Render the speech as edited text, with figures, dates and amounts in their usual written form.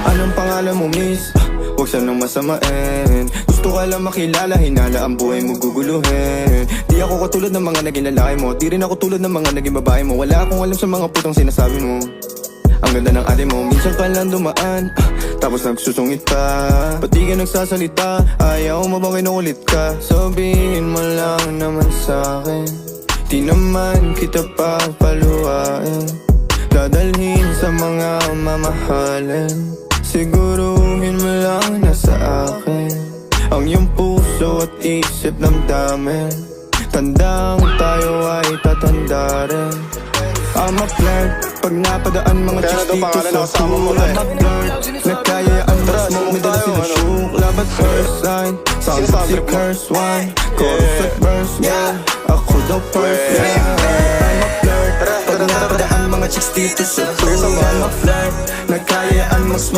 Anong pangalan mo, miss? Huwag sanang masamain. Gusto ka lang makilala, hinala ang buhay mo guguluhin. Di ako katulad ng mga naging lalaki mo, di rin ako tulad ng mga naging babae mo. Wala akong alam sa mga putong sinasabi mo. Ang ganda ng ate mo, minsan ka lang dumaan, tapos nagsusungit ka. Ba't di ka nagsasalita? Ayaw mo bang kinukulit ka? Sabihin mo lang naman sa'kin, di naman kita papaluhain. Dadalhin sa mga mamahalin, siguruhin mo lang na sa akin ang iyong puso at isip damdamin. Tandang tayo ay tatanda rin. I'm a flirt, pag napadaan mga chicks dito sa pool. I'm a flirt, nagkayaan mas mo, may dala sila syukla. But first sign, sound si curse one, chorus at verse, yeah, ako daw first, yeah. I'm a flirt, pag napadaan mga chicks dito sa pool. I'm a flirt, nagkayaan mas mo.